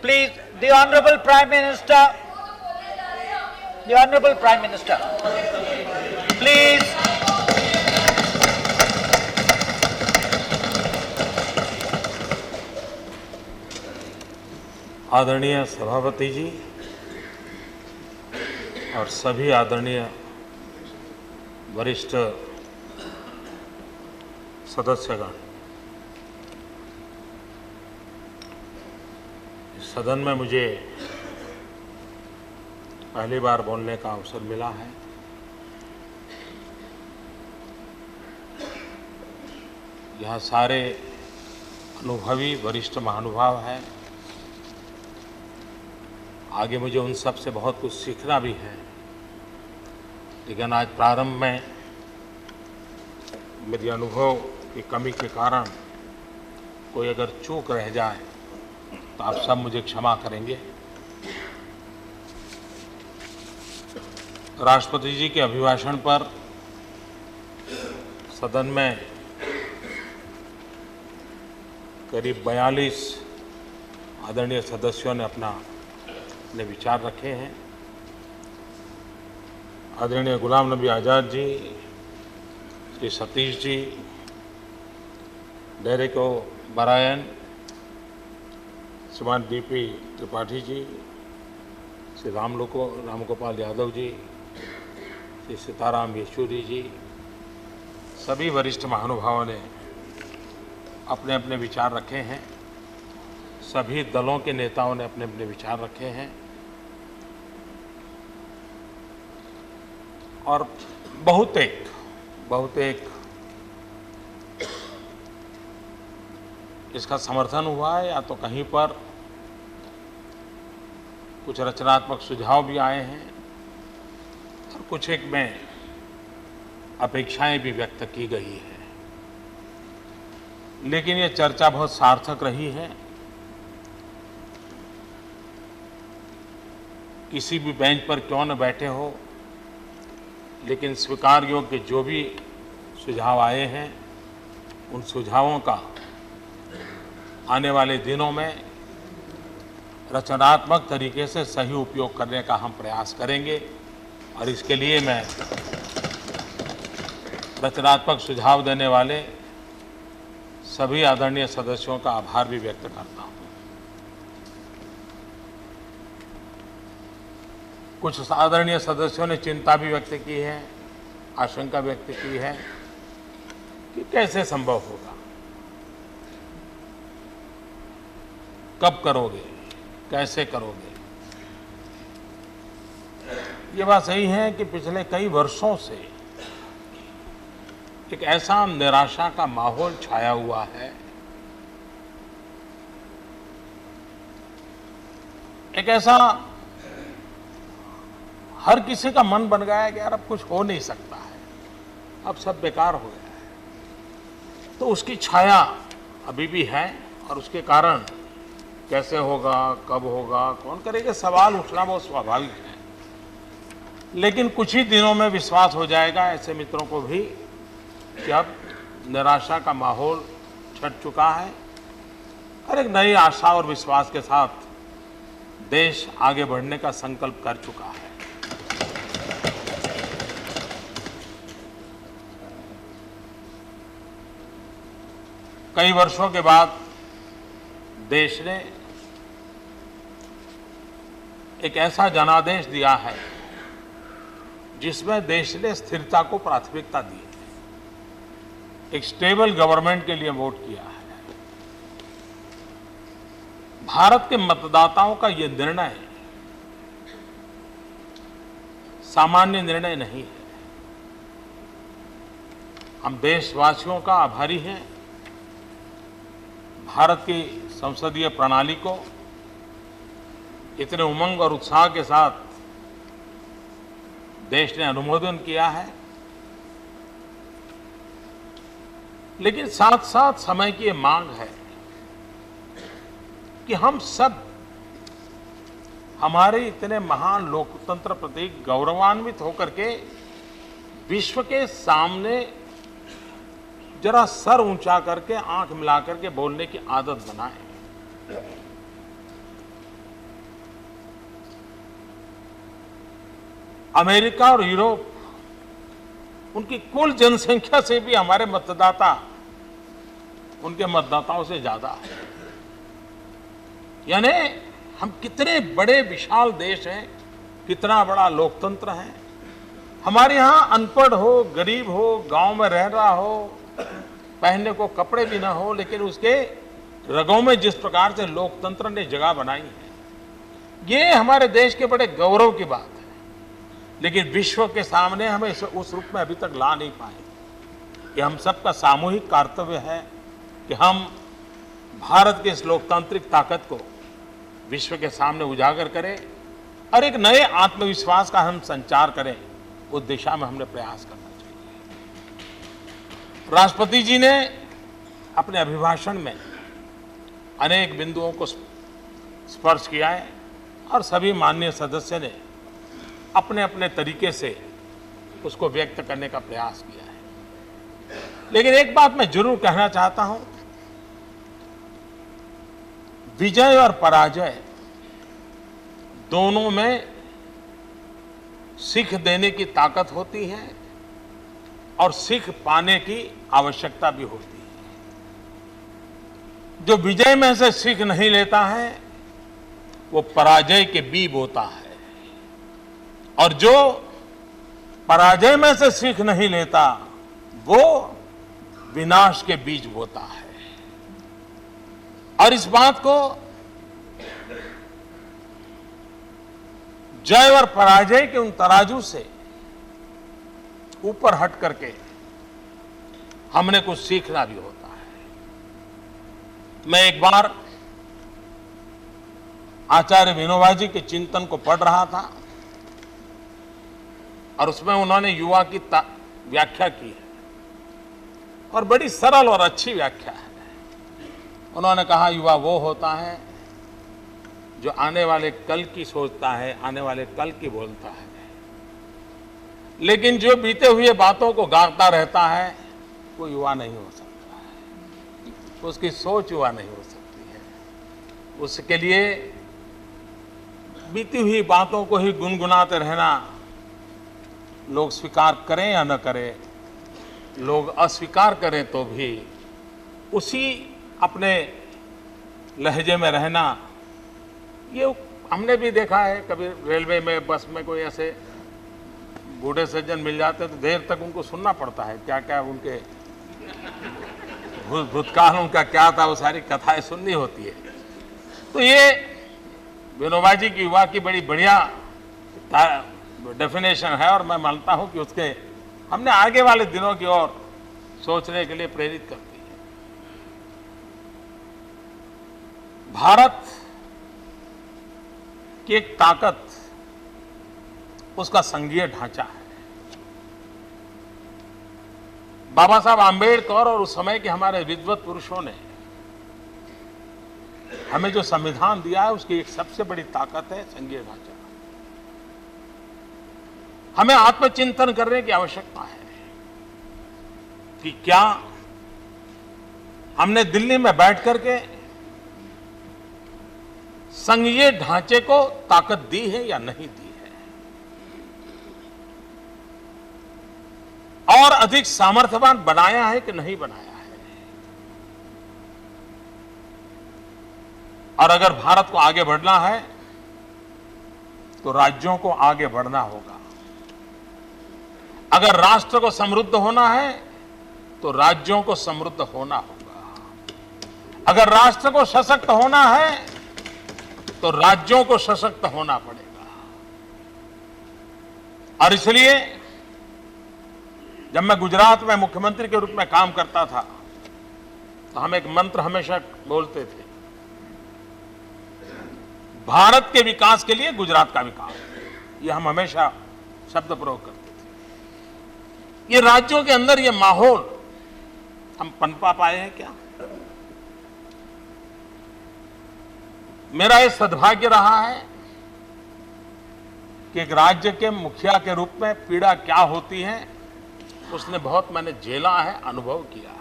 Please, the Honorable Prime Minister. The Honorable Prime Minister. Please. आदरणीय सभापति जी और सभी आदरणीय वरिष्ठ सदस्यगण, सदन में मुझे पहली बार बोलने का अवसर मिला है। यहाँ सारे अनुभवी वरिष्ठ महानुभाव हैं। आगे मुझे उन सब से बहुत कुछ सीखना भी है, लेकिन आज प्रारंभ में मेरे अनुभव की कमी के कारण कोई अगर चूक रह जाए तो आप सब मुझे क्षमा करेंगे। राष्ट्रपति जी के अभिभाषण पर सदन में करीब 42 आदरणीय सदस्यों ने अपने विचार रखे हैं। आदरणीय गुलाम नबी आज़ाद जी, श्री सतीश जी, डेरेक ओ'ब्रायन, श्रीमान डीपी त्रिपाठी जी, श्री रामगोपाल यादव जी, श्री सीताराम येचुरी जी, सभी वरिष्ठ महानुभावों ने अपने अपने विचार रखे हैं। सभी दलों के नेताओं ने अपने अपने विचार रखे हैं और बहुतेक इसका समर्थन हुआ है, या तो कहीं पर कुछ रचनात्मक सुझाव भी आए हैं और कुछ एक में अपेक्षाएं भी व्यक्त की गई है। लेकिन ये चर्चा बहुत सार्थक रही है। किसी भी बेंच पर क्यों न बैठे हो, लेकिन स्वीकार योग्य जो भी सुझाव आए हैं, उन सुझावों का आने वाले दिनों में रचनात्मक तरीके से सही उपयोग करने का हम प्रयास करेंगे। और इसके लिए मैं रचनात्मक सुझाव देने वाले सभी आदरणीय सदस्यों का आभार भी व्यक्त करता हूँ। कुछ आदरणीय सदस्यों ने चिंता भी व्यक्त की है, आशंका व्यक्त की है कि कैसे संभव होगा, कब करोगे, कैसे करोगे। ये बात सही है कि पिछले कई वर्षों से एक ऐसा निराशा का माहौल छाया हुआ है, एक ऐसा हर किसी का मन बन गया है कि यार अब कुछ हो नहीं सकता है, अब सब बेकार हो गया है। तो उसकी छाया अभी भी है और उसके कारण कैसे होगा, कब होगा, कौन करेगा, सवाल उठना बहुत स्वाभाविक है। लेकिन कुछ ही दिनों में विश्वास हो जाएगा ऐसे मित्रों को भी कि अब निराशा का माहौल छट चुका है और एक नई आशा और विश्वास के साथ देश आगे बढ़ने का संकल्प कर चुका है। कई वर्षों के बाद देश ने एक ऐसा जनादेश दिया है जिसमें देश ने स्थिरता को प्राथमिकता दी है, एक स्टेबल गवर्नमेंट के लिए वोट किया है। भारत के मतदाताओं का यह निर्णय सामान्य निर्णय नहीं है। हम देशवासियों का आभारी हैं। भारत की संसदीय प्रणाली को इतने उमंग और उत्साह के साथ देश ने अनुमोदन किया है, लेकिन साथ साथ समय की ये मांग है कि हम सब हमारे इतने महान लोकतंत्र प्रति गौरवान्वित होकर के विश्व के सामने जरा सर ऊंचा करके आंख मिला करके बोलने की आदत बनाएं। अमेरिका और यूरोप, उनकी कुल जनसंख्या से भी हमारे मतदाता उनके मतदाताओं से ज्यादा है। यानी हम कितने बड़े विशाल देश हैं, कितना बड़ा लोकतंत्र है। हमारे यहाँ अनपढ़ हो, गरीब हो, गांव में रह रहा हो, पहनने को कपड़े भी ना हो, लेकिन उसके रगों में जिस प्रकार से लोकतंत्र ने जगह बनाई है, ये हमारे देश के बड़े गौरव की बात है। लेकिन विश्व के सामने हमें इसे उस रूप में अभी तक ला नहीं पाए। ये हम सबका सामूहिक कर्तव्य है कि हम भारत की इस लोकतांत्रिक ताकत को विश्व के सामने उजागर करें और एक नए आत्मविश्वास का हम संचार करें, उस दिशा में हमने प्रयास करना चाहिए। राष्ट्रपति जी ने अपने अभिभाषण में अनेक बिंदुओं को स्पर्श किया है और सभी माननीय सदस्य ने अपने अपने तरीके से उसको व्यक्त करने का प्रयास किया है। लेकिन एक बात मैं जरूर कहना चाहता हूं, विजय और पराजय दोनों में सीख देने की ताकत होती है और सीख पाने की आवश्यकता भी होती है। जो विजय में से सीख नहीं लेता है वो पराजय के बीज बोता है, और जो पराजय में से सीख नहीं लेता वो विनाश के बीज बोता है। और इस बात को जय और पराजय के उन तराजू से ऊपर हट करके हमने कुछ सीखना भी होता है। मैं एक बार आचार्य विनोबा जी के चिंतन को पढ़ रहा था और उसमें उन्होंने युवा की व्याख्या की है और बड़ी सरल और अच्छी व्याख्या है। उन्होंने कहा युवा वो होता है जो आने वाले कल की सोचता है, आने वाले कल की बोलता है, लेकिन जो बीते हुए बातों को गाता रहता है वो युवा नहीं हो सकता है, उसकी सोच युवा नहीं हो सकती है। उसके लिए बीती हुई बातों को ही गुनगुनाते रहना, लोग स्वीकार करें या न करें, लोग अस्वीकार करें तो भी उसी अपने लहजे में रहना, ये हमने भी देखा है। कभी रेलवे में, बस में कोई ऐसे बूढ़े सज्जन मिल जाते हैं तो देर तक उनको सुनना पड़ता है, क्या क्या उनके भूतकाल उनका क्या था, वो सारी कथाएं सुननी होती है। तो ये विनोबा जी की युवा की बड़ी बढ़िया डेफिनेशन है और मैं मानता हूं कि उसके हमने आगे वाले दिनों की ओर सोचने के लिए प्रेरित करती है। भारत की एक ताकत उसका संघीय ढांचा है। बाबा साहब आंबेडकर और उस समय के हमारे विद्वत पुरुषों ने हमें जो संविधान दिया है उसकी एक सबसे बड़ी ताकत है संघीय ढांचा। हमें आत्मचिंतन करने की आवश्यकता है कि क्या हमने दिल्ली में बैठ करके संघीय ढांचे को ताकत दी है या नहीं दी है, और अधिक सामर्थ्यवान बनाया है कि नहीं बनाया है। और अगर भारत को आगे बढ़ना है तो राज्यों को आगे बढ़ना होगा। अगर राष्ट्र को समृद्ध होना है तो राज्यों को समृद्ध होना होगा। अगर राष्ट्र को सशक्त होना है तो राज्यों को सशक्त होना पड़ेगा। और इसलिए जब मैं गुजरात में मुख्यमंत्री के रूप में काम करता था तो हम एक मंत्र हमेशा बोलते थे, भारत के विकास के लिए गुजरात का विकास। ये हम हमेशा शब्द प्रयोग करते थे। ये राज्यों के अंदर ये माहौल हम पनपा पाए हैं क्या? मेरा ये सद्भाग्य रहा है कि एक राज्य के मुखिया के रूप में पीड़ा क्या होती है उसने बहुत मैंने झेला है, अनुभव किया है।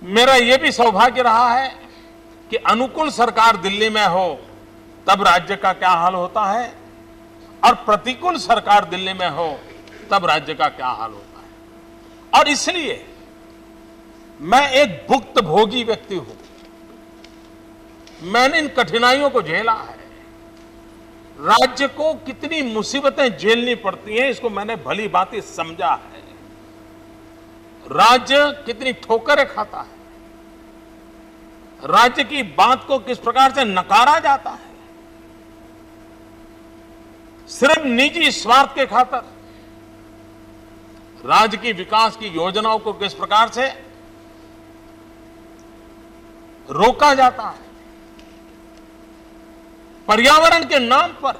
मेरा ये भी सौभाग्य रहा है कि अनुकूल सरकार दिल्ली में हो तब राज्य का क्या हाल होता है, और प्रतिकूल सरकार दिल्ली में हो तब राज्य का क्या हाल होता है। और इसलिए मैं एक भुक्तभोगी व्यक्ति हूं। मैंने इन कठिनाइयों को झेला है। राज्य को कितनी मुसीबतें झेलनी पड़ती हैं इसको मैंने भली भांति समझा है। राज्य कितनी ठोकरें खाता है, राज्य की बात को किस प्रकार से नकारा जाता है, सिर्फ निजी स्वार्थ के खातिर राज्य की विकास की योजनाओं को किस प्रकार से रोका जाता है, पर्यावरण के नाम पर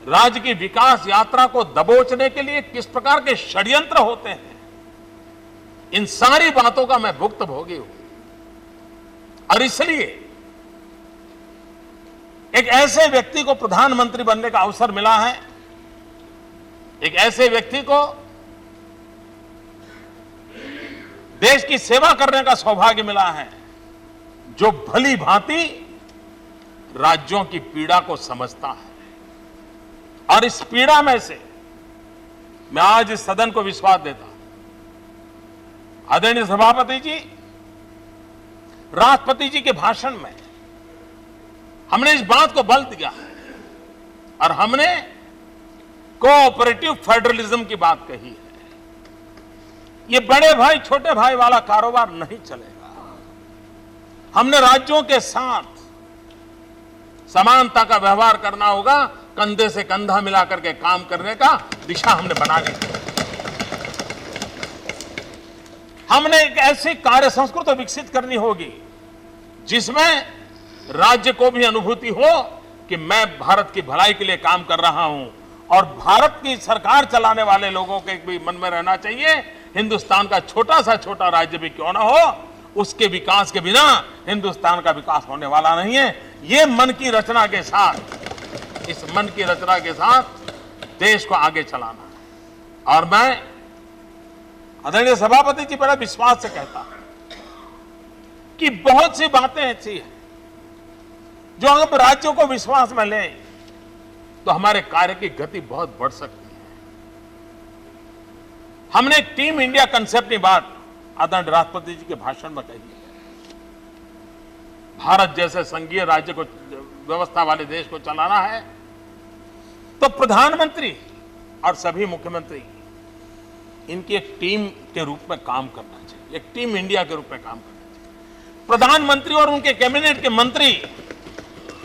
राज्य की विकास यात्रा को दबोचने के लिए किस प्रकार के षड्यंत्र होते हैं, इन सारी बातों का मैं भुक्तभोगी हूं। और इसलिए एक ऐसे व्यक्ति को प्रधानमंत्री बनने का अवसर मिला है, एक ऐसे व्यक्ति को देश की सेवा करने का सौभाग्य मिला है जो भली भांति राज्यों की पीड़ा को समझता है। और इस पीड़ा में से मैं आज इस सदन को विश्वास देता हूं। आदरणीय सभापति जी, राष्ट्रपति जी के भाषण में हमने इस बात को बल दिया है और हमने कोऑपरेटिव फेडरलिज्म की बात कही है। ये बड़े भाई छोटे भाई वाला कारोबार नहीं चलेगा। हमने राज्यों के साथ समानता का व्यवहार करना होगा, कंधे से कंधा मिलाकर के काम करने का दिशा हमने बना ली। हमने एक ऐसी कार्य संस्कृति विकसित करनी होगी जिसमें राज्य को भी अनुभूति हो कि मैं भारत की भलाई के लिए काम कर रहा हूं, और भारत की सरकार चलाने वाले लोगों के भी मन में रहना चाहिए हिंदुस्तान का छोटा सा छोटा राज्य भी क्यों ना हो, उसके विकास के बिना हिंदुस्तान का विकास होने वाला नहीं है। ये मन की रचना के साथ, इस मन की रचना के साथ देश को आगे चलाना है। और मैं आदरणीय सभापति जी बड़ा विश्वास से कहता हूं कि बहुत सी बातें ऐसी हैं जो अगर राज्यों को विश्वास में लें तो हमारे कार्य की गति बहुत बढ़ सकती है। हमने एक टीम इंडिया कंसेप्ट की बात आदरणीय राष्ट्रपति जी के भाषण में कही है। भारत जैसे संघीय राज्य को, व्यवस्था वाले देश को चलाना है तो प्रधानमंत्री और सभी मुख्यमंत्री इनकी एक टीम के रूप में काम करना चाहिए, एक टीम इंडिया के रूप में काम करना चाहिए। प्रधानमंत्री और उनके कैबिनेट के मंत्री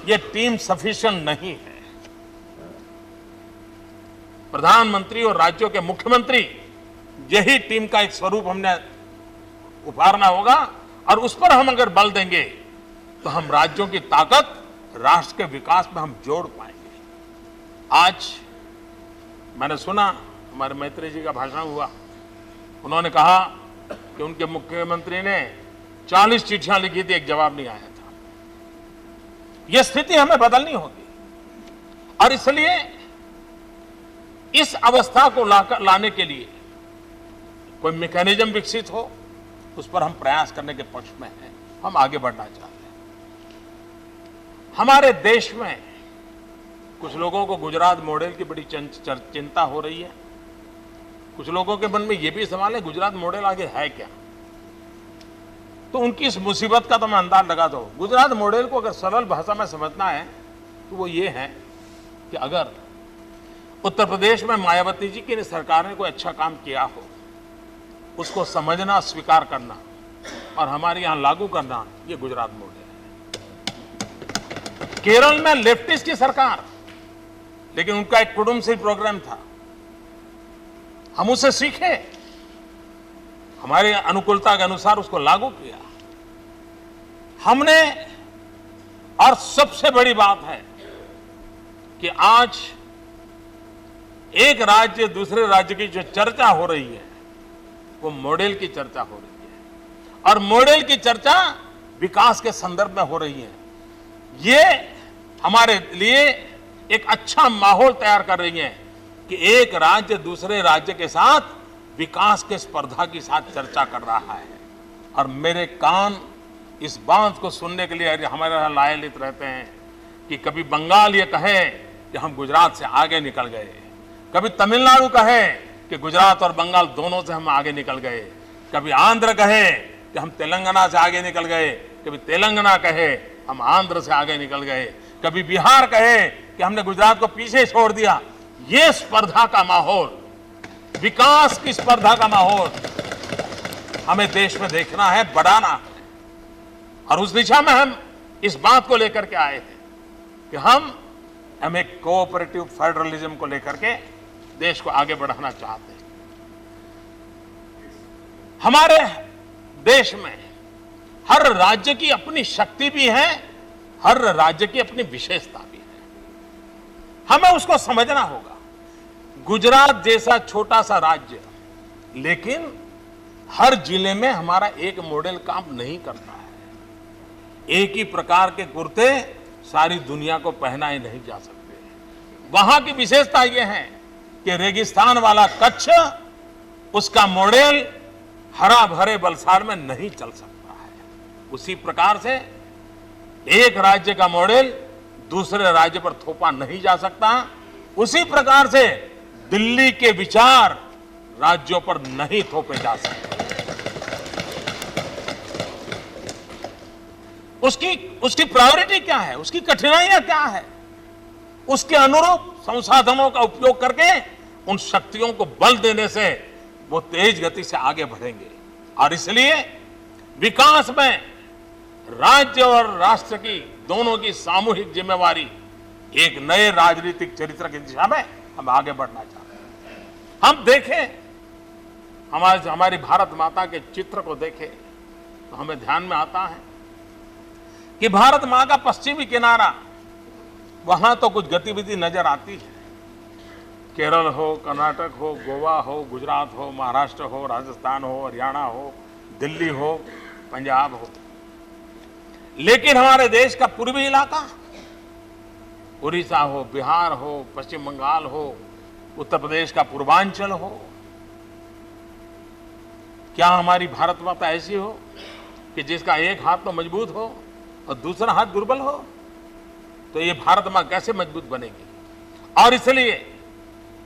ये टीम सफिशिएंट नहीं है। प्रधानमंत्री और राज्यों के मुख्यमंत्री यही टीम का एक स्वरूप हमने उभारना होगा, और उस पर हम अगर बल देंगे तो हम राज्यों की ताकत राष्ट्र के विकास में हम जोड़ पाएंगे। आज मैंने सुना हमारे मैत्री जी का भाषण हुआ, उन्होंने कहा कि उनके मुख्यमंत्री ने 40 चिट्ठियां लिखी थी, एक जवाब नहीं आया था। यह स्थिति हमें बदलनी होगी, और इसलिए इस अवस्था को लाने के लिए कोई मैकेनिज्म विकसित हो, उस पर हम प्रयास करने के पक्ष में हैं। हम आगे बढ़ना चाहते हैं। हमारे देश में कुछ लोगों को गुजरात मॉडल की बड़ी चिंता हो रही है। कुछ लोगों के मन में यह भी सवाल है गुजरात मॉडल आगे है क्या। तो उनकी इस मुसीबत का तो मैं अंदाज लगा दो। गुजरात मॉडल को अगर सरल भाषा में समझना है तो वो ये है कि अगर उत्तर प्रदेश में मायावती जी की सरकार ने कोई अच्छा काम किया हो, उसको समझना, स्वीकार करना और हमारे यहां लागू करना, ये गुजरात मॉडल है। केरल में लेफ्टिस्ट की सरकार, लेकिन उनका एक कुटुंबश्री प्रोग्राम था, हम उसे सीखे, हमारे अनुकूलता के अनुसार उसको लागू किया हमने। और सबसे बड़ी बात है कि आज एक राज्य दूसरे राज्य की जो चर्चा हो रही है वो मॉडल की चर्चा हो रही है, और मॉडल की चर्चा विकास के संदर्भ में हो रही है। ये हमारे लिए एक अच्छा माहौल तैयार कर रही है कि एक राज्य दूसरे राज्य के साथ विकास के स्पर्धा के साथ चर्चा कर रहा है, और मेरे कान इस बात को सुनने के लिए हमारे यहाँ लायलित रहते हैं कि कभी बंगाल ये कहे कि हम गुजरात से आगे निकल गए, कभी तमिलनाडु कहे कि गुजरात और बंगाल दोनों से हम आगे निकल गए, कभी आंध्र कहे कि हम तेलंगाना से आगे निकल गए, कभी तेलंगाना कहे हम आंध्र से आगे निकल गए, कभी बिहार कहे कि हमने गुजरात को पीछे छोड़ दिया। ये स्पर्धा का माहौल, विकास की स्पर्धा का माहौल हमें देश में देखना है, बढ़ाना है। और उस दिशा में हम इस बात को लेकर के आए थे कि हम एक कोऑपरेटिव फेडरलिज्म को लेकर के देश को आगे बढ़ाना चाहते हैं। हमारे देश में हर राज्य की अपनी शक्ति भी है, हर राज्य की अपनी विशेषता भी है, हमें उसको समझना होगा। गुजरात जैसा छोटा सा राज्य, लेकिन हर जिले में हमारा एक मॉडल काम नहीं करता है। एक ही प्रकार के कुर्ते सारी दुनिया को पहनाए नहीं जा सकते। वहां की विशेषता यह है कि रेगिस्तान वाला कच्छ, उसका मॉडल हरा भरे बलसाड़ में नहीं चल सकता है। उसी प्रकार से एक राज्य का मॉडल दूसरे राज्य पर थोपा नहीं जा सकता। उसी प्रकार से दिल्ली के विचार राज्यों पर नहीं थोपे जा सकते। उसकी प्रायोरिटी क्या है, उसकी कठिनाइयां क्या है, उसके अनुरूप संसाधनों का उपयोग करके उन शक्तियों को बल देने से वो तेज गति से आगे बढ़ेंगे। और इसलिए विकास में राज्य और राष्ट्र की दोनों की सामूहिक जिम्मेवारी एक नए राजनीतिक चरित्र की दिशा में हम आगे बढ़ना चाहते हैं। हम देखें, हमारी भारत माता के चित्र को देखें तो हमें ध्यान में आता है कि भारत मां का पश्चिमी किनारा, वहां तो कुछ गतिविधि नजर आती है। केरल हो, कर्नाटक हो, गोवा हो, गुजरात हो, महाराष्ट्र हो, राजस्थान हो, हरियाणा हो, दिल्ली हो, पंजाब हो। लेकिन हमारे देश का पूर्वी इलाका, उड़ीसा हो, बिहार हो, पश्चिम बंगाल हो, उत्तर प्रदेश का पूर्वांचल हो, क्या हमारी भारत माता ऐसी हो कि जिसका एक हाथ तो मजबूत हो और दूसरा हाथ दुर्बल हो? तो ये भारत मां कैसे मजबूत बनेगी? और इसलिए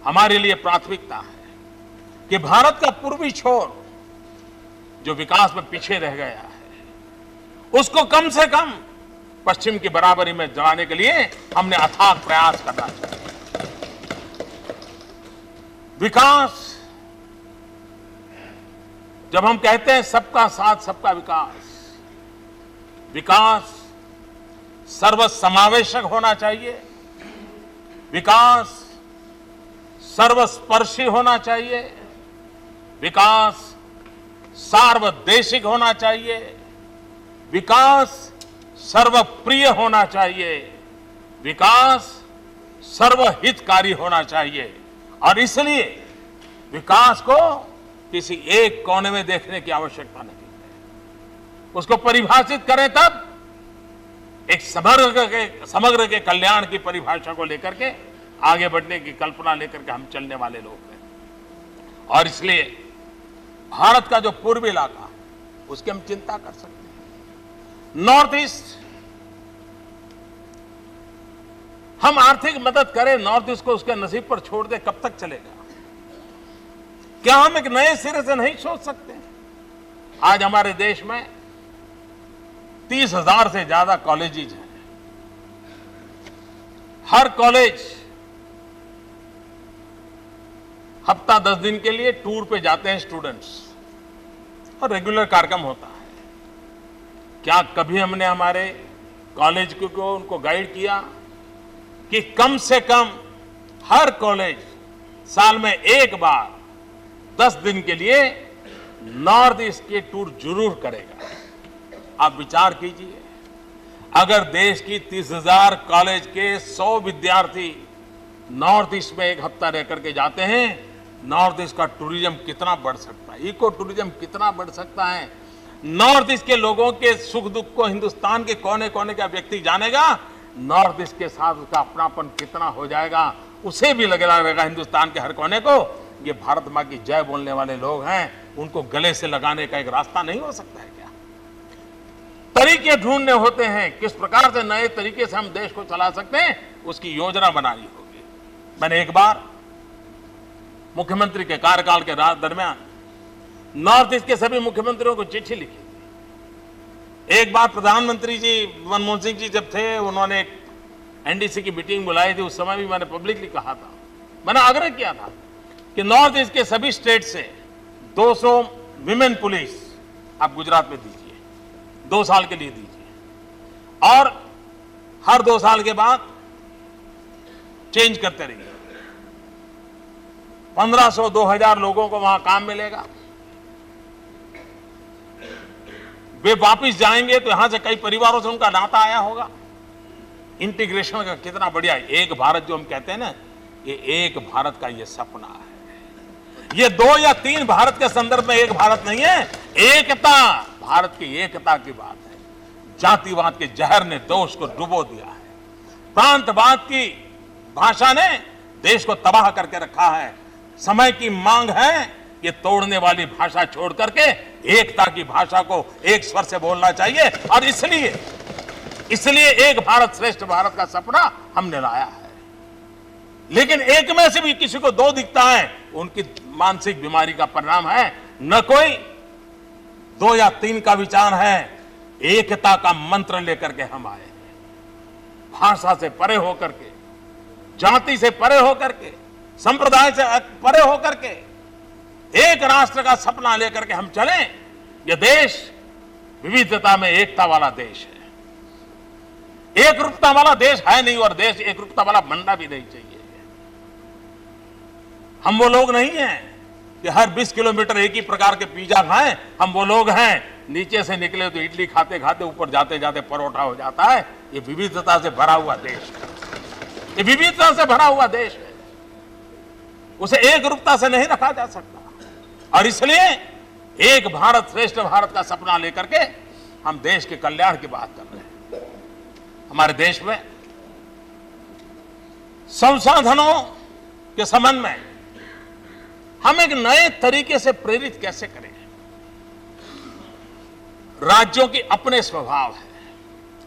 हमारे लिए प्राथमिकता है कि भारत का पूर्वी छोर जो विकास में पीछे रह गया है, उसको कम से कम पश्चिम की बराबरी में जलाने के लिए हमने अथाक प्रयास करना चाहिए। विकास, जब हम कहते हैं सबका साथ सबका विकास, विकास सर्वसमावेशक होना चाहिए, विकास सर्वस्पर्शी होना चाहिए, विकास सार्वदेशिक होना चाहिए, विकास सर्वप्रिय होना चाहिए, विकास सर्वहितकारी होना चाहिए। और इसलिए विकास को किसी एक कोने में देखने की आवश्यकता नहीं है। उसको परिभाषित करें तब एक समग्र के कल्याण की परिभाषा को लेकर के आगे बढ़ने की कल्पना लेकर के हम चलने वाले लोग हैं। और इसलिए भारत का जो पूर्वी इलाका, उसकी हम चिंता कर सकते हैं। नॉर्थ ईस्ट, हम आर्थिक मदद करें नॉर्थ ईस्ट को, उसके नसीब पर छोड़ दे, कब तक चलेगा? क्या हम एक नए सिरे से नहीं सोच सकते? आज हमारे देश में 30,000 से ज्यादा कॉलेजेस हैं। हर कॉलेज हफ्ता 10 दिन के लिए टूर पे जाते हैं स्टूडेंट्स, और रेगुलर कार्यक्रम होता है। क्या कभी हमने हमारे कॉलेज को उनको गाइड किया कि कम से कम हर कॉलेज साल में एक बार 10 दिन के लिए नॉर्थ ईस्ट के टूर जरूर करेगा? आप विचार कीजिए, अगर देश की 30,000 कॉलेज के 100 विद्यार्थी नॉर्थ ईस्ट में एक हफ्ता रह करके जाते हैं, नॉर्थ ईस्ट का टूरिज्म कितना बढ़ सकता है, इको टूरिज्म कितना बढ़ सकता है। नॉर्थ ईस्ट के लोगों के सुख दुख को हिंदुस्तान के कोने कोने का व्यक्ति जानेगा, नॉर्थ ईस्ट के साथ उसका अपनापन कितना हो जाएगा, उसे भी लगेगा हिंदुस्तान के हर कोने को ये भारत मां की जय बोलने वाले लोग हैं, उनको गले से लगाने का एक रास्ता नहीं हो सकता है क्या? तरीके ढूंढने होते हैं, किस प्रकार से नए तरीके से हम देश को चला सकते हैं, उसकी योजना बनानी होगी। मैंने एक बार मुख्यमंत्री के कार्यकाल के दरमियान नॉर्थ ईस्ट के सभी मुख्यमंत्रियों को चिट्ठी लिखी थी। एक बार प्रधानमंत्री जी मनमोहन सिंह जी जब थे, उन्होंने एनडीसी की मीटिंग बुलाई थी, उस समय भी मैंने पब्लिकली कहा था, मैंने आग्रह किया था कि नॉर्थ ईस्ट के सभी स्टेट से 200 विमेन पुलिस आप गुजरात में दीजिए, 2 साल के लिए दीजिए, और हर 2 साल के बाद चेंज करते रहिए। 1500 2000 लोगों को वहां काम मिलेगा, वे वापिस जाएंगे तो यहां से कई परिवारों से उनका नाता आया होगा। इंटीग्रेशन का कितना बढ़िया, एक भारत जो हम कहते हैं ना, ये एक भारत का ये सपना है। ये 2 या 3 भारत के संदर्भ में एक भारत नहीं है, एकता, भारत की एकता की बात है। जातिवाद के जहर ने देश को डुबो दिया है, प्रांतवाद की भाषा ने देश को तबाह करके रखा है। समय की मांग है कि तोड़ने वाली भाषा छोड़ करके एकता की भाषा को एक स्वर से बोलना चाहिए, और इसलिए एक भारत श्रेष्ठ भारत का सपना हमने लाया है। लेकिन एक में से भी किसी को 2 दिखता है, उनकी मानसिक बीमारी का परिणाम है। न कोई 2 या 3 का विचार है, एकता का मंत्र लेकर के हम आए हैं, भाषा से परे होकर के, जाति से परे होकर के, संप्रदाय से परे होकर के, एक राष्ट्र का सपना लेकर के हम चलें। यह देश विविधता में एकता वाला देश है, एक रूपता वाला देश है नहीं, और देश एक रूपता वाला बनना भी नहीं चाहिए। हम वो लोग नहीं हैं कि हर 20 किलोमीटर एक ही प्रकार के पिज्जा खाएं। हम वो लोग हैं, नीचे से निकले तो इडली खाते खाते ऊपर जाते जाते परोठा हो जाता है। ये विविधता से भरा हुआ देश है, ये विविधता से भरा हुआ देश है, उसे एक रूपता से नहीं रखा जा सकता। और इसलिए एक भारत श्रेष्ठ भारत का सपना लेकर के हम देश के कल्याण की बात कर रहे हैं। हमारे देश में संसाधनों के संबंध में हम एक नए तरीके से प्रेरित कैसे करें। राज्यों की अपने स्वभाव है,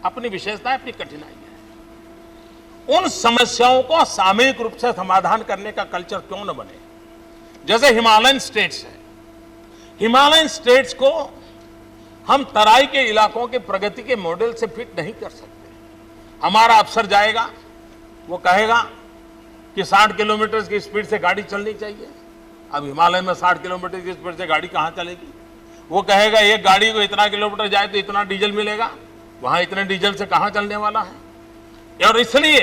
अपनी विशेषताएं, अपनी कठिनाई है। उन समस्याओं को सामूहिक रूप से समाधान करने का कल्चर क्यों न बने। जैसे हिमालयन स्टेट्स है, हिमालयन स्टेट्स को हम तराई के इलाकों के प्रगति के मॉडल से फिट नहीं कर सकते। हमारा अफसर जाएगा, वो कहेगा कि 60 किलोमीटर की स्पीड से गाड़ी चलनी चाहिए। अब हिमालय में 60 किलोमीटर की स्पीड से गाड़ी कहां चलेगी। वो कहेगा एक गाड़ी को इतना किलोमीटर जाए तो इतना डीजल मिलेगा, वहां इतने डीजल से कहां चलने वाला है। और इसलिए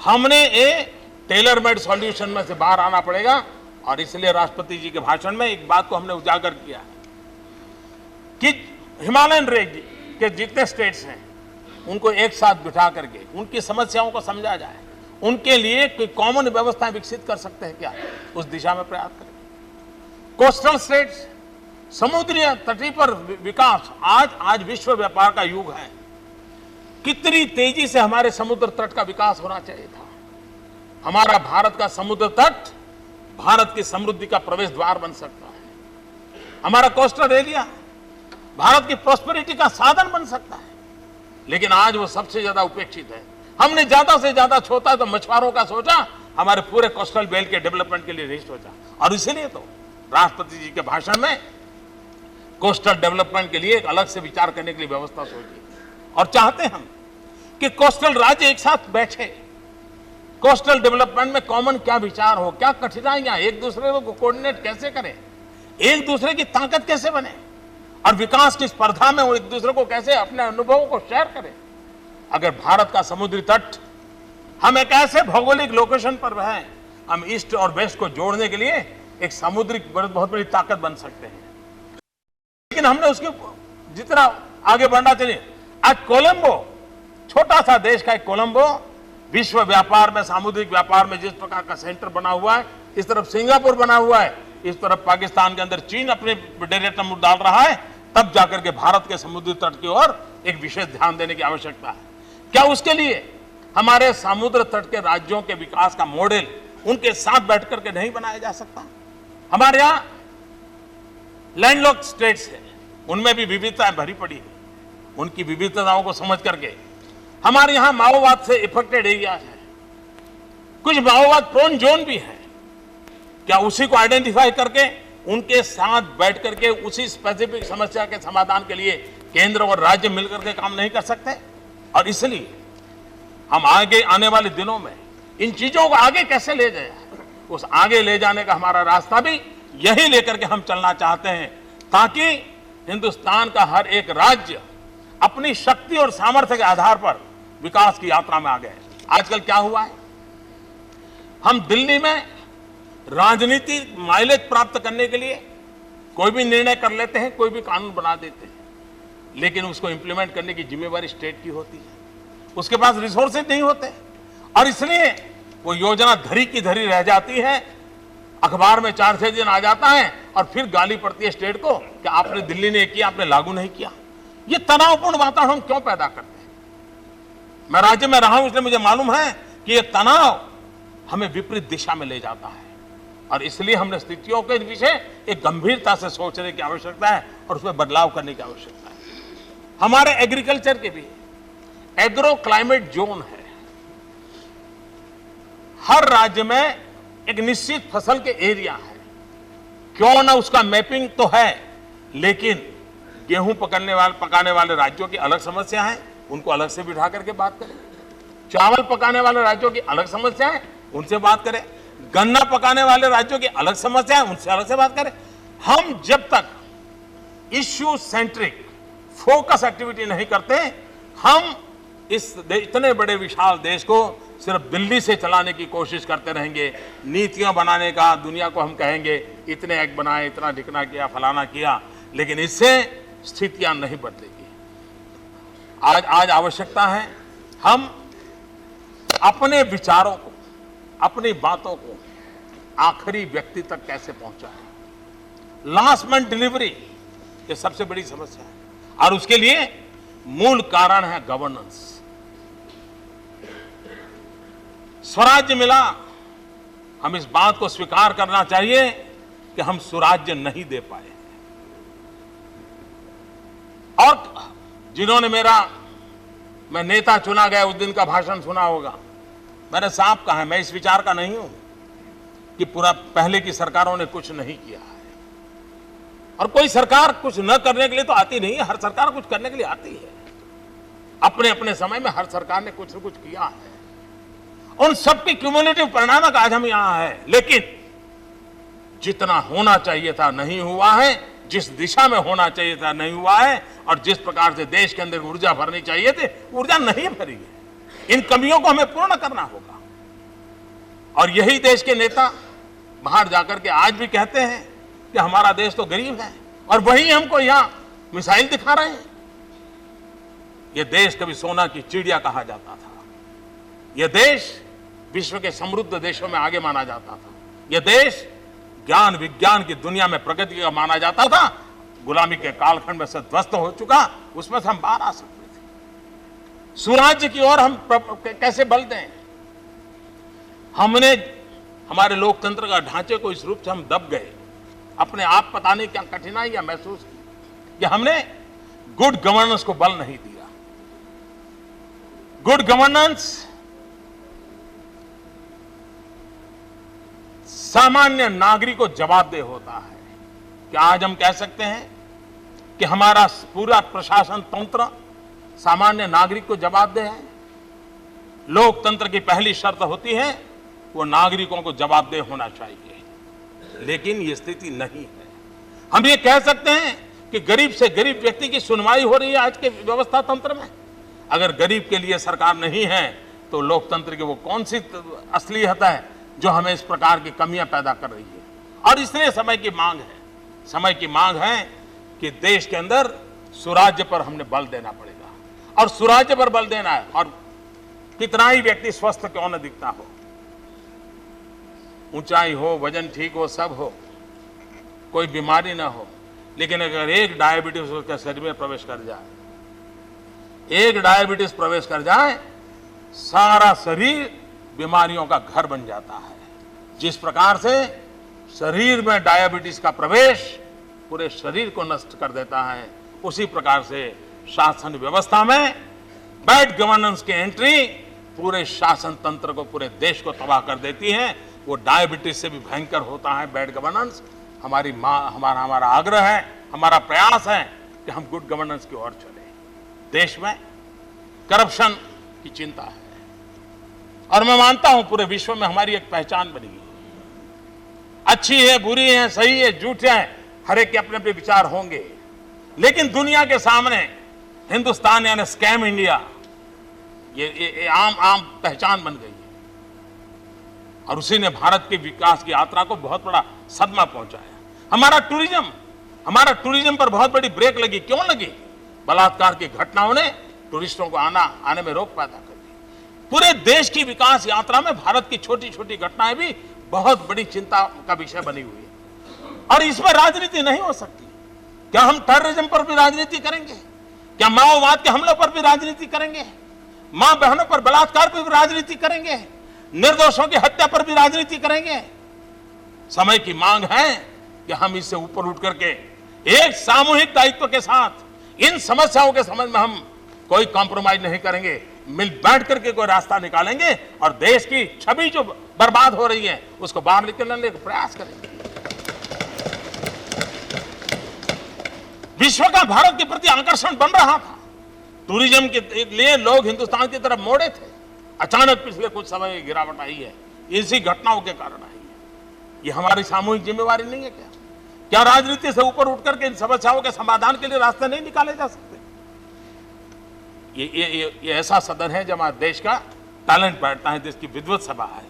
हमने एक टेलर मेड सॉल्यूशन में से बाहर आना पड़ेगा। और इसलिए राष्ट्रपति जी के भाषण में एक बात को हमने उजागर किया कि हिमालयन रेंज के जितने स्टेट्स हैं उनको एक साथ बिठा करके उनकी समस्याओं को समझा जाए, उनके लिए कोई कॉमन व्यवस्था विकसित कर सकते हैं क्या, उस दिशा में प्रयास करें। कोस्टल स्टेट्स, समुद्री तटी पर विकास, आज विश्व व्यापार का युग है। कितनी तेजी से हमारे समुद्र तट का विकास होना चाहिए था। हमारा भारत का समुद्र तट भारत की समृद्धि का प्रवेश द्वार बन सकता है। हमारा कोस्टल एरिया भारत की प्रॉस्पेरिटी का साधन बन सकता है। लेकिन आज वो सबसे ज्यादा उपेक्षित है। हमने ज्यादा से ज्यादा सोचा तो मछुआरों का सोचा, हमारे पूरे कोस्टल बेल्ट के डेवलपमेंट के लिए नहीं सोचा। और इसीलिए तो राष्ट्रपति जी के भाषण में कोस्टल डेवलपमेंट के लिए एक अलग से विचार करने के लिए व्यवस्था सोची। और चाहते हम कि कोस्टल राज्य एक साथ बैठे, कोस्टल डेवलपमेंट में कॉमन क्या विचार हो, क्या कठिनाइयां, एक दूसरे को कोऑर्डिनेट कैसे करें, एक दूसरे की ताकत कैसे बने, और विकास की स्पर्धा में वो एक दूसरे को कैसे अपने अनुभवों को शेयर करें। अगर भारत का समुद्री तट, हम एक ऐसे भौगोलिक लोकेशन पर हैं, हम ईस्ट और वेस्ट को जोड़ने के लिए एक समुद्री बहुत बड़ी ताकत बन सकते हैं। लेकिन हमने उसके जितना आगे बढ़ना चाहिए। आज कोलंबो, छोटा सा देश का एक कोलंबो, विश्व व्यापार में, सामुद्रिक व्यापार में जिस प्रकार का सेंटर बना हुआ है, इस तरफ सिंगापुर बना हुआ है, इस तरफ पाकिस्तान के अंदर चीन अपने डेरे मुंह डाल रहा है, तब जाकर के भारत के समुद्री तट की ओर एक विशेष ध्यान देने की आवश्यकता है। क्या उसके लिए हमारे समुद्र तट के राज्यों के विकास का मॉडल उनके साथ बैठ करके नहीं बनाया जा सकता? हमारे यहां लैंडलॉक्ड स्टेट्स है, उनमें भी विविधताएं भरी पड़ी है। उनकी विविधताओं को समझ करके। हमारे यहाँ माओवाद से इफेक्टेड एरिया है, कुछ माओवाद प्रोन जोन भी है, क्या उसी को आइडेंटिफाई करके उनके साथ बैठ करके उसी स्पेसिफिक समस्या के समाधान के लिए केंद्र और राज्य मिलकर के काम नहीं कर सकते? और इसलिए हम आगे आने वाले दिनों में इन चीजों को आगे कैसे ले जाए, उस आगे ले जाने का हमारा रास्ता भी यही लेकर के हम चलना चाहते हैं, ताकि हिंदुस्तान का हर एक राज्य अपनी शक्ति और सामर्थ्य के आधार पर विकास की यात्रा में आगे है। आजकल क्या हुआ है, हम दिल्ली में राजनीतिक माइलेज प्राप्त करने के लिए कोई भी निर्णय कर लेते हैं, कोई भी कानून बना देते हैं, लेकिन उसको इंप्लीमेंट करने की जिम्मेवारी स्टेट की होती है। उसके पास रिसोर्सेज नहीं होते और इसलिए वो योजना धरी की धरी रह जाती है, अखबार में 4-6 दिन आ जाता है और फिर गाली पड़ती है स्टेट को कि आपने दिल्ली ने किया, आपने लागू नहीं किया। ये तनावपूर्ण वातावरण हम क्यों पैदा करते हैं? मैं राज्य में रहा हूं, इसलिए मुझे मालूम है कि ये तनाव हमें विपरीत दिशा में ले जाता है और इसलिए हमने स्थितियों के विषय एक गंभीरता से सोचने की आवश्यकता है और उसमें बदलाव करने की आवश्यकता है। हमारे एग्रीकल्चर के भी एग्रो क्लाइमेट जोन है, हर राज्य में एक निश्चित फसल के एरिया है, क्यों ना उसका मैपिंग तो है, लेकिन गेहूं पकाने वाले राज्यों की अलग समस्या है, उनको अलग से बिठा करके बात करें। चावल पकाने वाले राज्यों की अलग समस्या है, उनसे बात करें। गन्ना पकाने वाले राज्यों की अलग समस्या है, उनसे अलग से बात करें। हम जब तक इश्यू सेंट्रिक फोकस एक्टिविटी नहीं करते, हम इस इतने बड़े विशाल देश को सिर्फ दिल्ली से चलाने की कोशिश करते रहेंगे। नीतियां बनाने का दुनिया को हम कहेंगे इतने एक्ट बनाए, इतना ढिकना किया, फलाना किया, लेकिन इससे स्थितियां नहीं बदलेगी। आज आवश्यकता है हम अपने विचारों को, अपनी बातों को आखिरी व्यक्ति तक कैसे पहुंचाएं। लास्ट माइल डिलीवरी ये सबसे बड़ी समस्या है और उसके लिए मूल कारण है गवर्नेंस। स्वराज्य मिला, हम इस बात को स्वीकार करना चाहिए कि हम सुराज्य नहीं दे पाए। और जिन्होंने मैं नेता चुना गया उस दिन का भाषण सुना होगा, मैंने साफ कहा है, मैं इस विचार का नहीं हूं कि पूरा पहले की सरकारों ने कुछ नहीं किया है और कोई सरकार कुछ न करने के लिए तो आती नहीं है, हर सरकार कुछ करने के लिए आती है। अपने अपने समय में हर सरकार ने कुछ न कुछ किया है, उन सबके क्यूमुलेटिव परिणाम का आज हम यहां है। लेकिन जितना होना चाहिए था नहीं हुआ है, जिस दिशा में होना चाहिए था नहीं हुआ है, और जिस प्रकार से देश के अंदर ऊर्जा भरनी चाहिए थी ऊर्जा नहीं भरी है। इन कमियों को हमें पूर्ण करना होगा और यही देश के नेता बाहर जाकर के आज भी कहते हैं कि हमारा देश तो गरीब है और वही हमको यहां मिसाइल दिखा रहे हैं। यह देश कभी सोना की चिड़िया कहा जाता था, यह देश विश्व के समृद्ध देशों में आगे माना जाता था, यह देश ज्ञान विज्ञान की दुनिया में प्रगति का माना जाता था। गुलामी के कालखंड में से ध्वस्त हो चुका, उसमें से हम बाहर आ सकते थे। सुराज्य की ओर हम कैसे बल दें? हमने हमारे लोकतंत्र का ढांचे को इस रूप से हम दब गए, अपने आप पता नहीं क्या कठिनाइयां महसूस की कि हमने गुड गवर्नेंस को बल नहीं दिया। गुड गवर्नेंस सामान्य नागरिक को जवाबदेह होता है कि आज हम कह सकते हैं कि हमारा पूरा प्रशासन तंत्र सामान्य नागरिक को जवाबदेह है। लोकतंत्र की पहली शर्त होती है वो नागरिकों को जवाबदेह होना चाहिए, लेकिन ये स्थिति नहीं है। हम ये कह सकते हैं कि गरीब से गरीब व्यक्ति की सुनवाई हो रही है आज के व्यवस्था तंत्र में। अगर गरीब के लिए सरकार नहीं है तो लोकतंत्र की वो कौन सी असलियत है जो हमें इस प्रकार की कमियां पैदा कर रही है? और इसलिए समय की मांग है, समय की मांग है कि देश के अंदर सुराज्य पर हमने बल देना पड़ेगा और सुराज्य पर बल देना है। और कितना ही व्यक्ति स्वस्थ क्यों न दिखता हो, ऊंचाई हो, वजन ठीक हो, सब हो, कोई बीमारी ना हो, लेकिन अगर एक डायबिटीज उसके शरीर में प्रवेश कर जाए, एक डायबिटीज प्रवेश कर जाए, सारा शरीर बीमारियों का घर बन जाता है। जिस प्रकार से शरीर में डायबिटीज का प्रवेश पूरे शरीर को नष्ट कर देता है, उसी प्रकार से शासन व्यवस्था में बैड गवर्नेंस की एंट्री पूरे शासन तंत्र को, पूरे देश को तबाह कर देती है। वो डायबिटीज से भी भयंकर होता है बैड गवर्नेंस। हमारा आग्रह है, हमारा प्रयास है कि हम गुड गवर्नेंस की ओर चले। देश में करप्शन की चिंता है और मैं मानता हूं पूरे विश्व में हमारी एक पहचान बनी है। अच्छी है, बुरी है, सही है, झूठ है, हर एक के अपने अपने विचार होंगे, लेकिन दुनिया के सामने हिंदुस्तान यानी स्कैम इंडिया ये आम पहचान बन गई है और उसी ने भारत के विकास की यात्रा को बहुत बड़ा सदमा पहुंचाया। हमारा टूरिज्म पर बहुत बड़ी ब्रेक लगी। क्यों लगी? बलात्कार की घटनाओं ने टूरिस्टों को आने में रोक पैदा कर दी। पूरे देश की विकास यात्रा में भारत की छोटी छोटी घटनाएं भी बहुत बड़ी चिंता का विषय बनी हुई है और इसमें राजनीति नहीं हो सकती। क्या हम टेररिज्म पर भी राजनीति करेंगे? क्या माओवाद के हमलों पर भी राजनीति करेंगे? मां बहनों पर बलात्कार पर भी राजनीति करेंगे? निर्दोषों की हत्या पर भी राजनीति करेंगे? समय की मांग है कि हम इससे ऊपर उठ करके एक सामूहिक दायित्व के साथ इन समस्याओं के संबंध में हम कोई कॉम्प्रोमाइज नहीं करेंगे, मिल बैठ करके कोई रास्ता निकालेंगे और देश की छवि जो बर्बाद हो रही है उसको बाहर निकलने का प्रयास करेंगे। विश्व का भारत के प्रति आकर्षण बन रहा था। टूरिज्म के लिए लोग हिंदुस्तान की तरफ मोड़े थे। अचानक पिछले कुछ समय गिरावट आई है, इसी घटनाओं के कारण आई है। ये हमारी सामूहिक जिम्मेवारी नहीं है क्या? क्या राजनीति से ऊपर उठकर के इन समस्याओं के समाधान के लिए रास्ते नहीं निकाले जा सकते? ये ऐसा सदन है जहां देश का टैलेंट बैठता है, देश की विद्वत सभा है।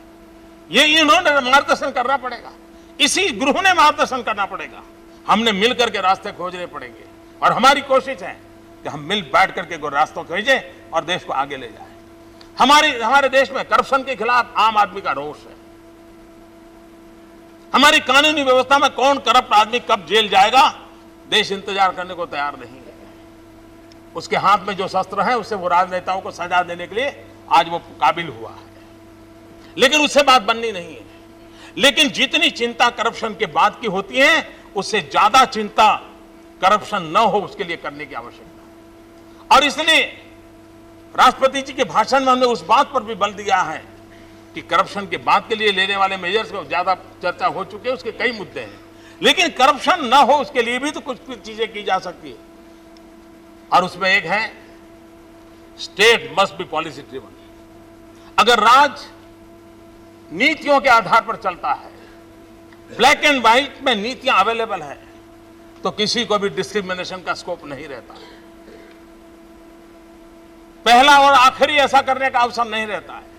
ये इन्होंने मार्गदर्शन करना पड़ेगा, इसी गृह ने मार्गदर्शन करना पड़ेगा। हमने मिलकर के रास्ते खोजने पड़ेंगे और हमारी कोशिश है कि हम मिल बैठ करके कोई रास्तों खोजें और देश को आगे ले जाएं। हमारे देश में करप्शन के खिलाफ आम आदमी का रोष है। हमारी कानूनी व्यवस्था में कौन करप्ट आदमी कब जेल जाएगा, देश इंतजार करने को तैयार नहीं है। उसके हाथ में जो शस्त्र है उससे वो राजनेताओं को सजा देने के लिए आज वो काबिल हुआ है, लेकिन उससे बात बननी नहीं है। लेकिन जितनी चिंता करप्शन के बाद की होती है उससे ज्यादा चिंता करप्शन न हो उसके लिए करने की आवश्यकता है। और इसलिए राष्ट्रपति जी के भाषण में हमने उस बात पर भी बल दिया है कि करप्शन के बाद के लिए लेने वाले मेजर्स को ज्यादा चर्चा हो चुकी है, उसके कई मुद्दे हैं, लेकिन करप्शन न हो उसके लिए भी तो कुछ चीजें की जा सकती है और उसमें एक है state must be policy driven. अगर राज नीतियों के आधार पर चलता है, ब्लैक एंड व्हाइट में नीतियां अवेलेबल है, तो किसी को भी डिस्क्रिमिनेशन का स्कोप नहीं रहता है। पहला और आखिरी ऐसा करने का अवसर नहीं रहता है।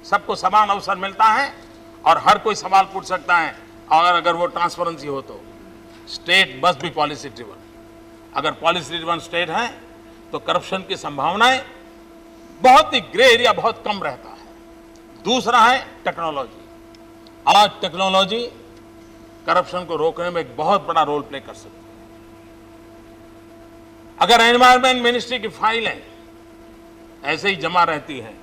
सबको समान अवसर मिलता है और हर कोई सवाल पूछ सकता है और अगर वो ट्रांसपेरेंसी हो तो state must be policy driven. अगर पॉलिसी ड्रिवन स्टेट है तो करप्शन की संभावनाएं बहुत ही ग्रे एरिया बहुत कम रहता है। दूसरा है टेक्नोलॉजी। आज टेक्नोलॉजी करप्शन को रोकने में एक बहुत बड़ा रोल प्ले कर सकती है। अगर एनवायरमेंट मिनिस्ट्री की फाइलें ऐसे ही जमा रहती हैं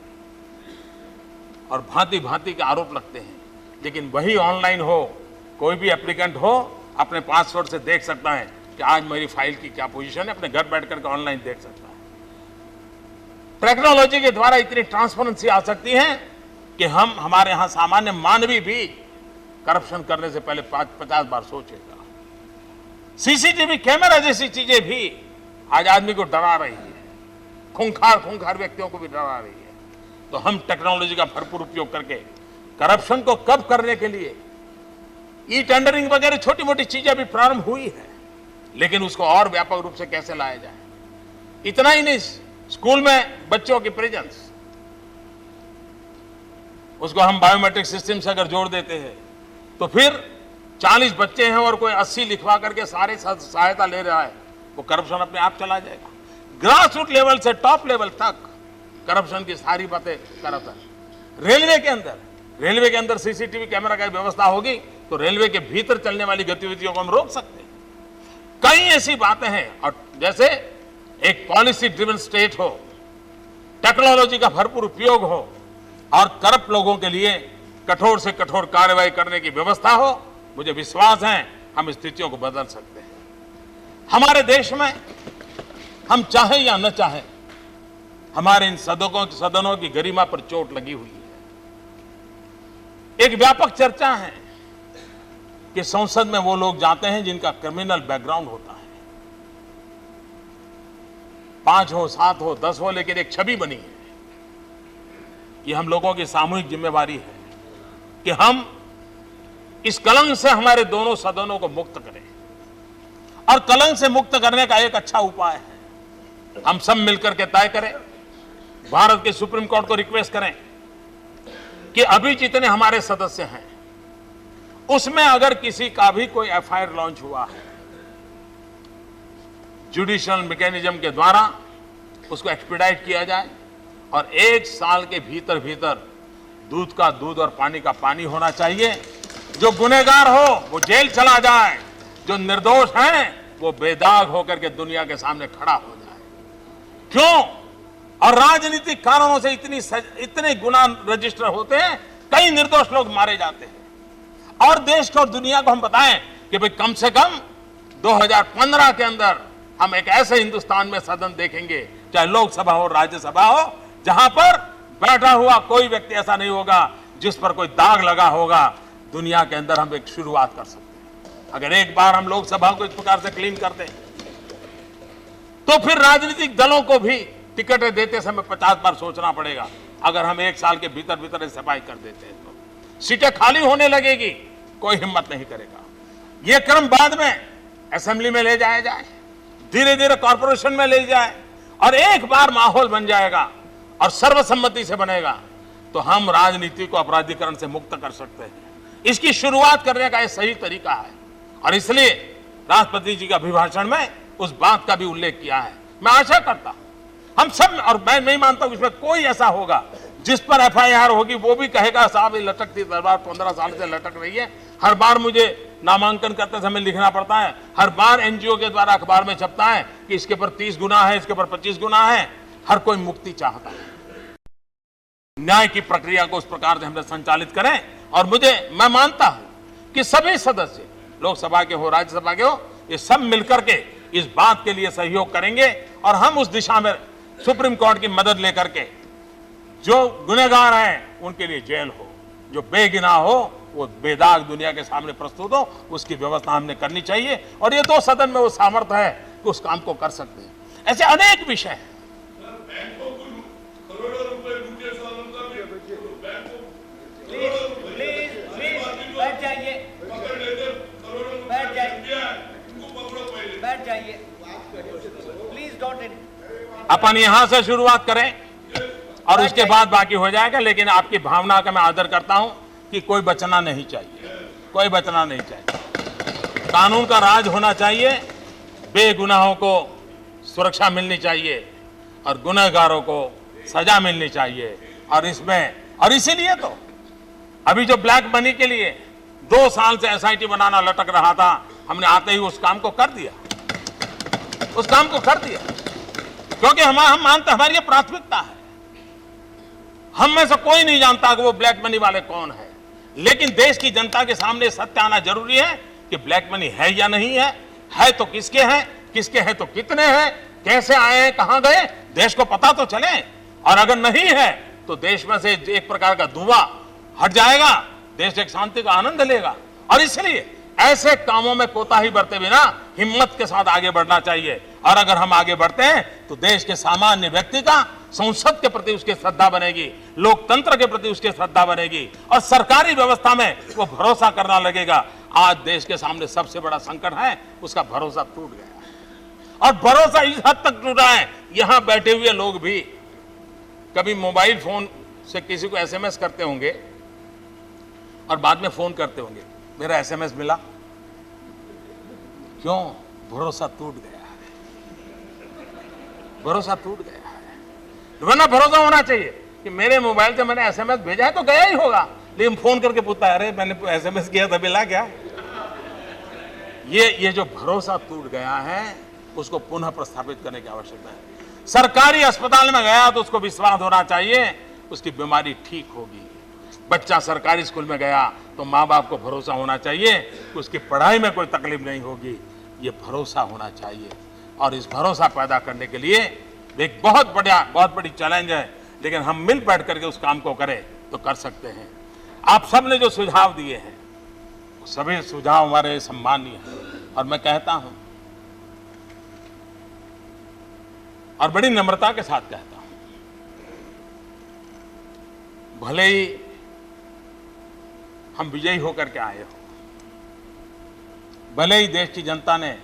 और भांति भांति के आरोप लगते हैं, लेकिन वही ऑनलाइन हो, कोई भी एप्लीकेंट हो अपने पासवर्ड से देख सकता है कि आज मेरी फाइल की क्या पोजीशन है, अपने घर बैठ करके ऑनलाइन देख सकता है। टेक्नोलॉजी के द्वारा इतनी ट्रांसपेरेंसी आ सकती है कि हमारे यहां सामान्य मानवी भी करप्शन करने से पहले 50 बार सोचेगा। सीसीटीवी कैमरा जैसी चीजें भी आज आदमी को डरा रही है, खूंखार व्यक्तियों को भी डरा रही है। तो हम टेक्नोलॉजी का भरपूर उपयोग करके करप्शन को कम करने के लिए ई टेंडरिंग वगैरह छोटी मोटी चीजें भी प्रारंभ हुई है, लेकिन उसको और व्यापक रूप से कैसे लाया जाए। इतना ही नहीं, स्कूल में बच्चों की प्रेजेंस उसको हम बायोमेट्रिक सिस्टम से अगर जोड़ देते हैं तो फिर 40 बच्चे हैं और कोई 80 लिखवा करके सारे सहायता ले रहा है, वो करप्शन अपने आप चला जाएगा। ग्रासरूट लेवल से टॉप लेवल तक करप्शन की सारी बातें करप्शन। रेलवे के अंदर सीसीटीवी कैमरा की व्यवस्था होगी तो रेलवे के भीतर चलने वाली गतिविधियों को हम रोक सकते हैं। कई ऐसी बातें हैं और जैसे एक पॉलिसी ड्रिवन स्टेट हो, टेक्नोलॉजी का भरपूर उपयोग हो और करप्ट लोगों के लिए कठोर से कठोर कार्रवाई करने की व्यवस्था हो, मुझे विश्वास है हम स्थितियों को बदल सकते हैं। हमारे देश में हम चाहें या न चाहें, हमारे इन सदनों की गरिमा पर चोट लगी हुई है। एक व्यापक चर्चा है कि संसद में वो लोग जाते हैं जिनका क्रिमिनल बैकग्राउंड होता है। 5 हो, 7 हो, 10 हो, लेकिन एक छवि बनी है। ये हम लोगों की सामूहिक जिम्मेवारी है कि हम इस कलंक से हमारे दोनों सदनों को मुक्त करें। और कलंक से मुक्त करने का एक अच्छा उपाय है, हम सब मिलकर के तय करें, भारत के सुप्रीम कोर्ट को रिक्वेस्ट करें कि अभी जितने हमारे सदस्य हैं उसमें अगर किसी का भी कोई एफआईआर लॉन्च हुआ है, जुडिशियल मैकेनिज्म के द्वारा उसको एक्सपीडाइट किया जाए और 1 साल के भीतर भीतर दूध का दूध और पानी का पानी होना चाहिए। जो गुनहगार हो वो जेल चला जाए, जो निर्दोष हैं वो बेदाग होकर के दुनिया के सामने खड़ा हो जाए। क्यों? और राजनीतिक कारणों से इतने गुनाह रजिस्टर होते हैं, कई निर्दोष लोग मारे जाते हैं। और देश को और दुनिया को हम बताएं कि भाई कम से कम 2015 के अंदर हम एक ऐसे हिंदुस्तान में सदन देखेंगे, चाहे लोकसभा हो, राज्यसभा हो, जहां पर बैठा हुआ कोई व्यक्ति ऐसा नहीं होगा जिस पर कोई दाग लगा होगा। दुनिया के अंदर हम एक शुरुआत कर सकते हैं। अगर एक बार हम लोकसभा को इस प्रकार से क्लीन कर दें तो फिर राजनीतिक दलों को भी टिकटें देते समय 50 बार सोचना पड़ेगा। अगर हम 1 साल के भीतर भीतर सफाई कर देते हैं तो सीटें खाली होने लगेगी, कोई हिम्मत नहीं करेगा। यह क्रम बाद में असेंबली में ले जाया जाए, धीरे धीरे कॉर्पोरेशन में ले जाए, और एक बार माहौल बन जाएगा और सर्वसम्मति से बनेगा तो हम राजनीति को अपराधीकरण से मुक्त कर सकते हैं। इसकी शुरुआत करने का यह सही तरीका है और इसलिए राष्ट्रपति जी के अभिभाषण में उस बात का भी उल्लेख किया है। मैं आशा करता हूं हम सब, और मैं नहीं मानता हूं इसमें कोई ऐसा होगा जिस पर एफआईआर होगी वो भी कहेगा साहब ये लटकती तलवार 15 साल से लटक रही है। हर बार मुझे नामांकन करते समय लिखना पड़ता है, हर बार एनजीओ के द्वारा अखबार में छपता है कि इसके ऊपर 30 गुना है, इसके ऊपर 25 गुना है। हर कोई मुक्ति चाहता है। न्याय की प्रक्रिया को उस प्रकार से हम संचालित करें और मैं मानता हूं कि सभी सदस्य, लोकसभा के हो, राज्यसभा के हो, ये सब मिलकर के इस बात के लिए सहयोग करेंगे और हम उस दिशा में सुप्रीम कोर्ट की मदद लेकर के जो गुनहगार हैं उनके लिए जेल हो, जो बेगुनाह हो वो बेदाग दुनिया के सामने प्रस्तुत हो, उसकी व्यवस्था हमने करनी चाहिए। और ये तो सदन में वो सामर्थ्य है कि उस काम को कर सकते हैं। ऐसे अनेक विषय हैं। बैठ जाइए, बैठ जाइए, प्लीज डोंट। अपन यहां से शुरुआत करें और उसके बाद बाकी हो जाएगा, लेकिन आपकी भावना का मैं आदर करता हूं कि कोई बचना नहीं चाहिए, कोई बचना नहीं चाहिए। कानून का राज होना चाहिए, बेगुनाहों को सुरक्षा मिलनी चाहिए और गुनहगारों को सजा मिलनी चाहिए। और इसीलिए तो अभी जो ब्लैक मनी के लिए 2 साल से एसआईटी बनाना लटक रहा था, हमने आते ही उस काम को कर दिया, उस काम को कर दिया, क्योंकि हम मानते हमारी ये प्राथमिकता है। हम में से कोई नहीं जानता कि वो ब्लैक मनी वाले कौन है, लेकिन देश की जनता के सामने सत्य आना जरूरी है कि ब्लैक मनी है या नहीं है तो किसके हैं तो कितने हैं, कैसे आए हैं, कहां गए, देश को पता तो चले। और अगर नहीं है तो देश में से एक प्रकार का धुआं हट जाएगा, देश एक शांति का आनंद लेगा। और इसलिए ऐसे कामों में कोताही बरते बिना हिम्मत के साथ आगे बढ़ना चाहिए। और अगर हम आगे बढ़ते हैं तो देश के सामान्य व्यक्ति का संसद के प्रति उसकी श्रद्धा बनेगी, लोकतंत्र के प्रति उसकी श्रद्धा बनेगी और सरकारी व्यवस्था में वो भरोसा करना लगेगा। आज देश के सामने सबसे बड़ा संकट है, उसका भरोसा टूट गया है। और भरोसा इस हद तक टूटा है, यहां बैठे हुए लोग भी कभी मोबाइल फोन से किसी को एसएमएस करते होंगे और बाद में फोन करते होंगे, मेरा एसएमएस मिला। क्यों? भरोसा टूट गया है, भरोसा टूट गया है। वरना भरोसा होना चाहिए कि मेरे मोबाइल से मैंने एसएमएस भेजा है तो गया ही होगा, लेकिन फोन करके पूछता है अरे मैंने एसएमएस किया था, मिला क्या? ये जो भरोसा टूट गया है उसको पुनः प्रस्थापित करने की आवश्यकता है। सरकारी अस्पताल में गया तो उसको विश्वास होना चाहिए उसकी बीमारी ठीक होगी। बच्चा सरकारी स्कूल में गया तो माँ बाप को भरोसा होना चाहिए कि उसकी पढ़ाई में कोई तकलीफ नहीं होगी। ये भरोसा होना चाहिए। और इस भरोसा पैदा करने के लिए एक बहुत बड़ी चैलेंज है, लेकिन हम मिल बैठ करके उस काम को करें तो कर सकते हैं। आप सब ने जो सुझाव दिए हैं सभी सुझाव हमारे सम्मानीय हैं और मैं कहता हूं और बड़ी नम्रता के साथ कहता हूं, भले ही हम विजयी होकर के आए हो, भले ही देश की जनता ने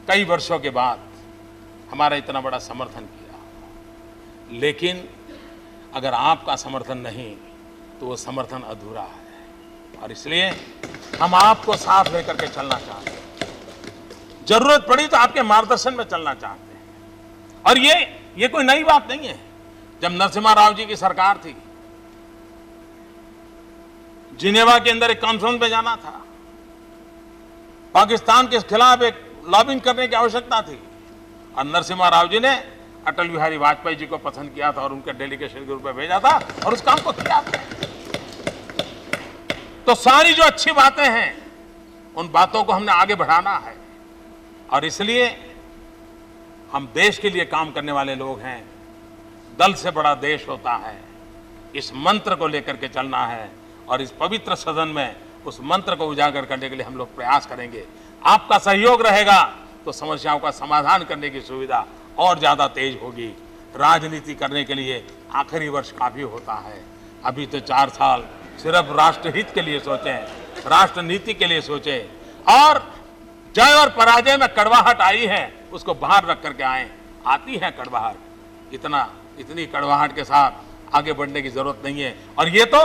कई वर्षों के बाद हमारा इतना बड़ा समर्थन किया, लेकिन अगर आपका समर्थन नहीं तो वो समर्थन अधूरा है और इसलिए हम आपको साथ लेकर के चलना चाहते हैं। जरूरत पड़ी तो आपके मार्गदर्शन में चलना चाहते हैं। और ये कोई नई बात नहीं है। जब नरसिम्हा राव जी की सरकार थी, जिनेवा के अंदर एक कॉन्फ्रेंस में जाना था, पाकिस्तान के खिलाफ एक लॉबिंग करने की आवश्यकता थी और नरसिम्हा राव जी ने अटल बिहारी वाजपेयी जी को पसंद किया था और उनके डेलीगेशन के रूप में भेजा था और उस काम को किया था। तो सारी जो अच्छी बातें हैं उन बातों को हमने आगे बढ़ाना है और इसलिए हम देश के लिए काम करने वाले लोग हैं। दल से बड़ा देश होता है, इस मंत्र को लेकर के चलना है और इस पवित्र सदन में उस मंत्र को उजागर करने के लिए हम लोग प्रयास करेंगे। आपका सहयोग रहेगा तो समस्याओं का समाधान करने की सुविधा और ज्यादा तेज होगी। राजनीति करने के लिए आखिरी वर्ष काफी होता है। अभी तो 4 साल सिर्फ राष्ट्रहित के लिए सोचें, राष्ट्र नीति के लिए सोचें और जय और पराजय में कड़वाहट आई है उसको बाहर रख करके आए। आती है कड़वाहट, इतनी कड़वाहट के साथ आगे बढ़ने की जरूरत नहीं है। और ये तो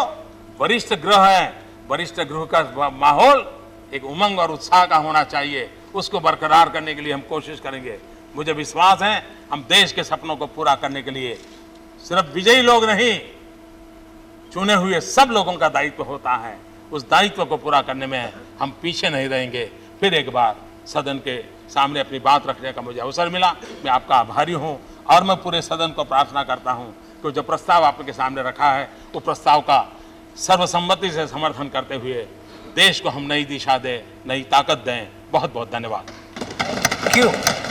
वरिष्ठ गृह है, वरिष्ठ गृह का माहौल एक उमंग और उत्साह का होना चाहिए, उसको बरकरार करने के लिए हम कोशिश करेंगे। मुझे विश्वास है हम देश के सपनों को पूरा करने के लिए सिर्फ विजयी लोग नहीं, चुने हुए सब लोगों का दायित्व होता है। उस दायित्व को पूरा करने में हम पीछे नहीं रहेंगे। फिर एक बार सदन के सामने अपनी बात रखने का मुझे अवसर मिला, मैं आपका आभारी हूं और मैं पूरे सदन को प्रार्थना करता हूं कि जो प्रस्ताव आपके सामने रखा है वो प्रस्ताव का सर्वसम्मति से समर्थन करते हुए देश को हम नई दिशा दें, नई ताकत दें। बहुत बहुत धन्यवाद। Thank you.